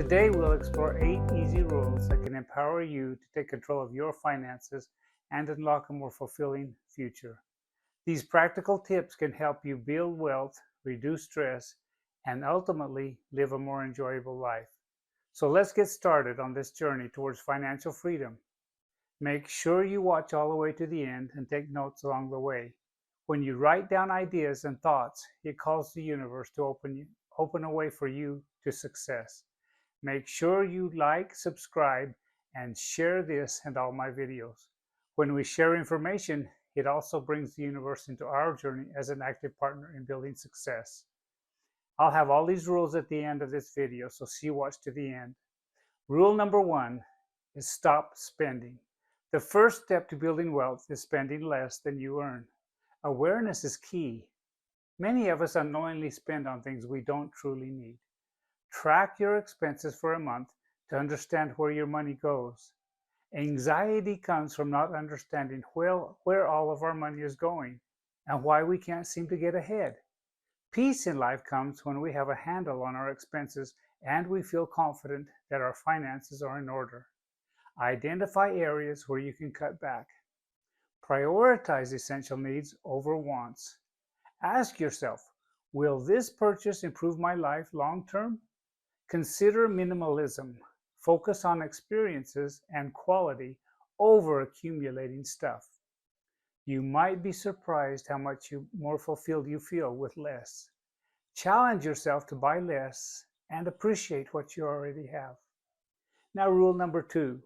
Today, we'll explore 8 easy rules that can empower you to take control of your finances and unlock a more fulfilling future. These practical tips can help you build wealth, reduce stress, and ultimately live a more enjoyable life. So let's get started on this journey towards financial freedom. Make sure you watch all the way to the end and take notes along the way. When you write down ideas and thoughts, it calls the universe to open a way for you to success. Make sure you like, subscribe, and share this and all my videos. When we share information, it also brings the universe into our journey as an active partner in building success. I'll have all these rules at the end of this video, so see you watch to the end. Rule number 1 is stop spending. The first step to building wealth is spending less than you earn. Awareness is key. Many of us unknowingly spend on things we don't truly need. Track your expenses for a month to understand where your money goes. Anxiety comes from not understanding where all of our money is going and why we can't seem to get ahead. Peace in life comes when we have a handle on our expenses and we feel confident that our finances are in order. Identify areas where you can cut back. Prioritize essential needs over wants. Ask yourself, will this purchase improve my life long term? Consider minimalism. Focus on experiences and quality over accumulating stuff. You might be surprised how much more fulfilled you feel with less. Challenge yourself to buy less and appreciate what you already have. Now, rule number 2,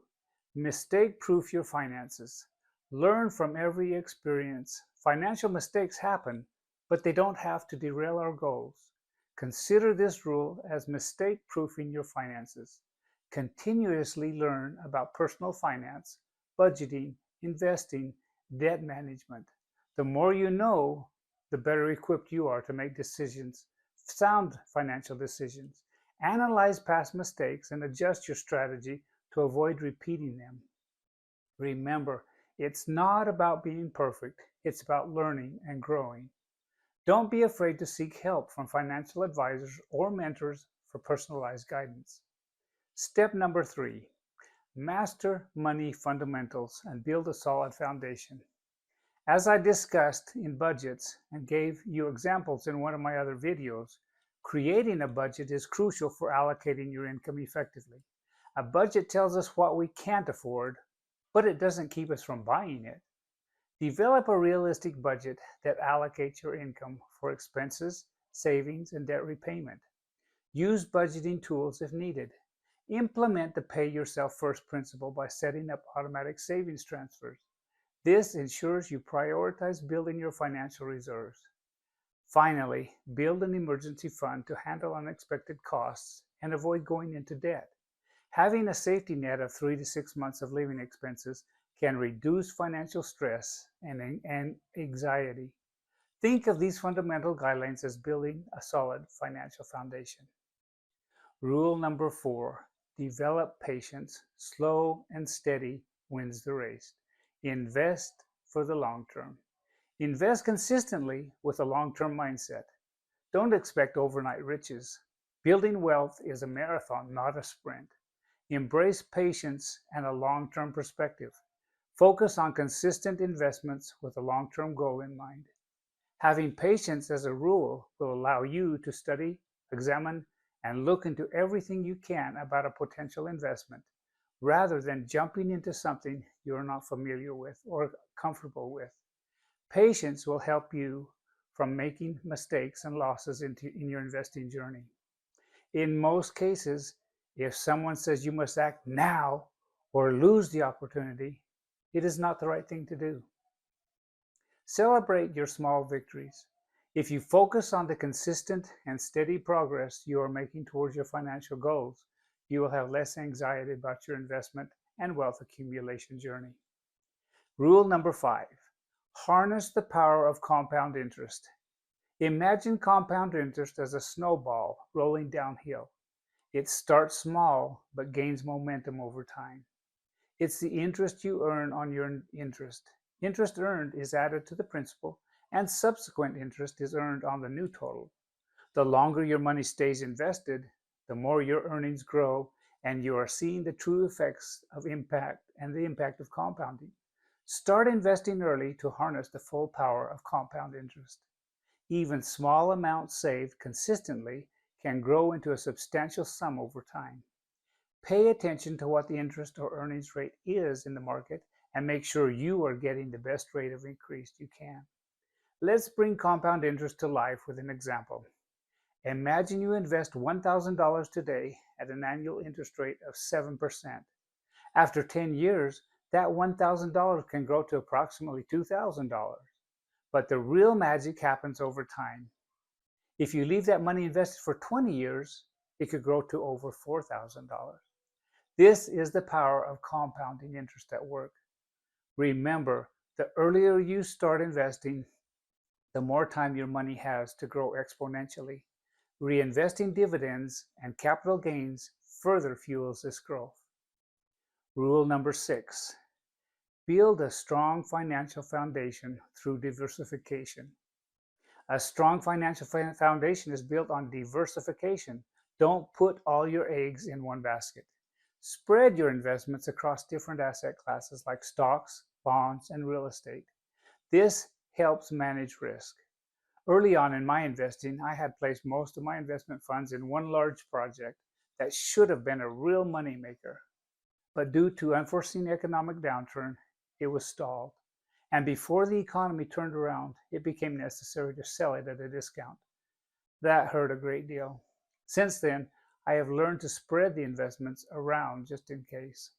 mistake-proof your finances. Learn from every experience. Financial mistakes happen, but they don't have to derail our goals. Consider this rule as mistake-proofing your finances. Continuously learn about personal finance, budgeting, investing, debt management. The more you know, the better equipped you are to make sound financial decisions. Analyze past mistakes and adjust your strategy to avoid repeating them. Remember, it's not about being perfect, it's about learning and growing. Don't be afraid to seek help from financial advisors or mentors for personalized guidance. Step number 3, master money fundamentals and build a solid foundation. As I discussed in budgets and gave you examples in one of my other videos, creating a budget is crucial for allocating your income effectively. A budget tells us what we can't afford, but it doesn't keep us from buying it. Develop a realistic budget that allocates your income for expenses, savings, and debt repayment. Use budgeting tools if needed. Implement the pay yourself first principle by setting up automatic savings transfers. This ensures you prioritize building your financial reserves. Finally, build an emergency fund to handle unexpected costs and avoid going into debt. Having a safety net of 3 to 6 months of living expenses can reduce financial stress and anxiety. Think of these fundamental guidelines as building a solid financial foundation. Rule number 4, develop patience. Slow and steady wins the race. Invest for the long term. Invest consistently with a long-term mindset. Don't expect overnight riches. Building wealth is a marathon, not a sprint. Embrace patience and a long-term perspective. Focus on consistent investments with a long-term goal in mind. Having patience as a rule will allow you to study, examine, and look into everything you can about a potential investment, rather than jumping into something you're not familiar with or comfortable with. Patience will help you from making mistakes and losses in your investing journey. In most cases, if someone says you must act now or lose the opportunity, it is not the right thing to do. Celebrate your small victories. If you focus on the consistent and steady progress you are making towards your financial goals, you will have less anxiety about your investment and wealth accumulation journey. Rule number 5, harness the power of compound interest. Imagine compound interest as a snowball rolling downhill. It starts small but gains momentum over time. It's the interest you earn on your interest. Interest earned is added to the principal, and subsequent interest is earned on the new total. The longer your money stays invested, the more your earnings grow and you are seeing the true effects of impact and the impact of compounding. Start investing early to harness the full power of compound interest. Even small amounts saved consistently can grow into a substantial sum over time. Pay attention to what the interest or earnings rate is in the market and make sure you are getting the best rate of increase you can. Let's bring compound interest to life with an example. Imagine you invest $1,000 today at an annual interest rate of 7%. After 10 years, that $1,000 can grow to approximately $2,000. But the real magic happens over time. If you leave that money invested for 20 years, it could grow to over $4,000. This is the power of compounding interest at work. Remember, the earlier you start investing, the more time your money has to grow exponentially. Reinvesting dividends and capital gains further fuels this growth. Rule number 6. Build a strong financial foundation through diversification. A strong financial foundation is built on diversification. Don't put all your eggs in one basket. Spread your investments across different asset classes like stocks, bonds, and real estate. This helps manage risk. Early on in my investing, I had placed most of my investment funds in one large project that should have been a real moneymaker. But due to unforeseen economic downturn, it was stalled. And before the economy turned around, it became necessary to sell it at a discount. That hurt a great deal. Since then, I have learned to spread the investments around just in case.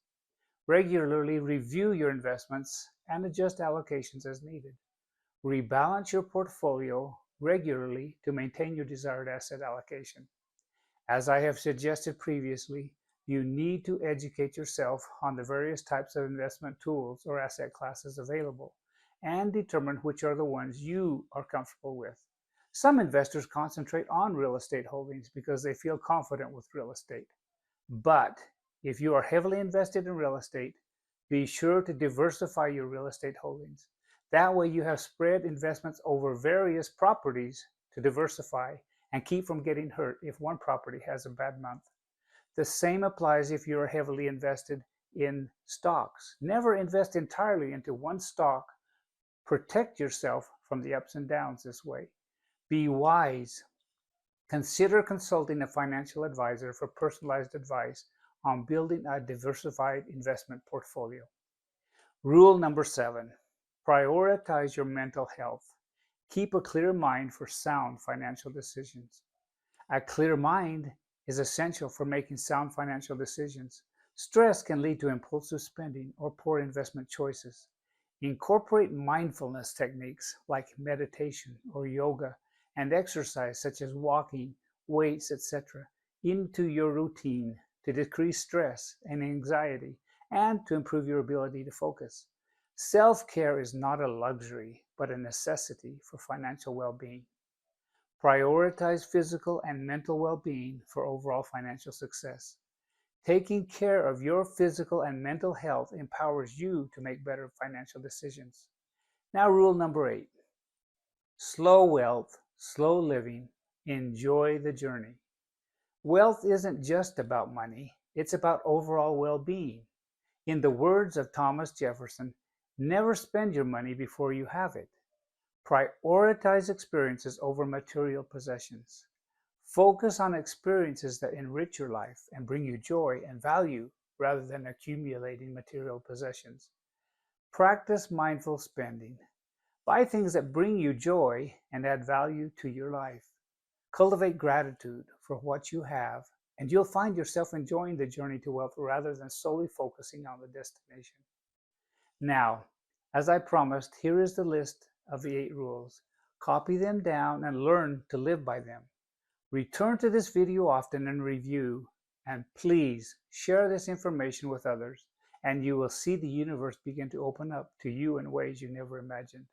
Regularly review your investments and adjust allocations as needed. Rebalance your portfolio regularly to maintain your desired asset allocation. As I have suggested previously, you need to educate yourself on the various types of investment tools or asset classes available and determine which are the ones you are comfortable with. Some investors concentrate on real estate holdings because they feel confident with real estate. But if you are heavily invested in real estate, be sure to diversify your real estate holdings. That way you have spread investments over various properties to diversify and keep from getting hurt if one property has a bad month. The same applies if you are heavily invested in stocks. Never invest entirely into one stock. Protect yourself from the ups and downs this way. Be wise. Consider consulting a financial advisor for personalized advice on building a diversified investment portfolio. Rule number 7. Prioritize your mental health. Keep a clear mind for sound financial decisions. A clear mind is essential for making sound financial decisions. Stress can lead to impulsive spending or poor investment choices. Incorporate mindfulness techniques like meditation or yoga and exercise such as walking, weights, etc. into your routine to decrease stress and anxiety and to improve your ability to focus. Self-care is not a luxury, but a necessity for financial well-being. Prioritize physical and mental well-being for overall financial success. Taking care of your physical and mental health empowers you to make better financial decisions. Now, rule number 8. Slow wealth, slow living, enjoy the journey. Wealth isn't just about money, it's about overall well-being. In the words of Thomas Jefferson, never spend your money before you have it. Prioritize experiences over material possessions. Focus on experiences that enrich your life and bring you joy and value rather than accumulating material possessions. Practice mindful spending. Buy things that bring you joy and add value to your life. Cultivate gratitude for what you have, and you'll find yourself enjoying the journey to wealth rather than solely focusing on the destination. Now, as I promised, here is the list of the 8 rules. Copy them down and learn to live by them. Return to this video often and review, and please share this information with others, and you will see the universe begin to open up to you in ways you never imagined.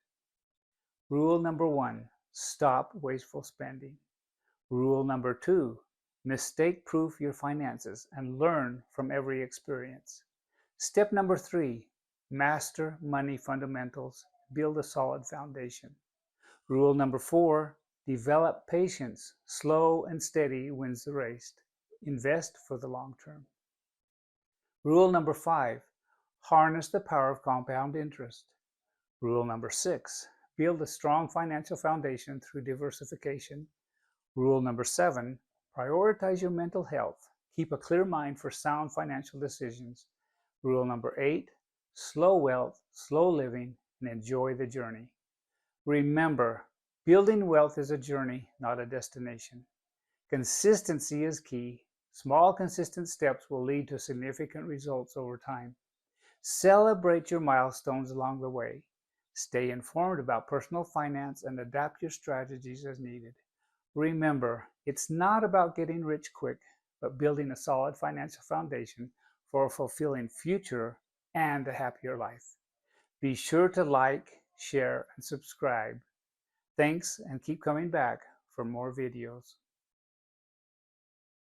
Rule number 1, stop wasteful spending. Rule number 2, mistake-proof your finances and learn from every experience. Step number 3, master money fundamentals, build a solid foundation. Rule number 4, develop patience. Slow and steady wins the race. invest for the long term. Rule number 5, harness the power of compound interest. Rule number 6, build a strong financial foundation through diversification. Rule number 7, prioritize your mental health. Keep a clear mind for sound financial decisions. Rule number 8, slow wealth, slow living, and enjoy the journey. Remember, building wealth is a journey, not a destination. Consistency is key. Small, consistent steps will lead to significant results over time. Celebrate your milestones along the way. Stay informed about personal finance and adapt your strategies as needed. Remember, it's not about getting rich quick, but building a solid financial foundation for a fulfilling future and a happier life. Be sure to like, share, and subscribe. Thanks, and keep coming back for more videos.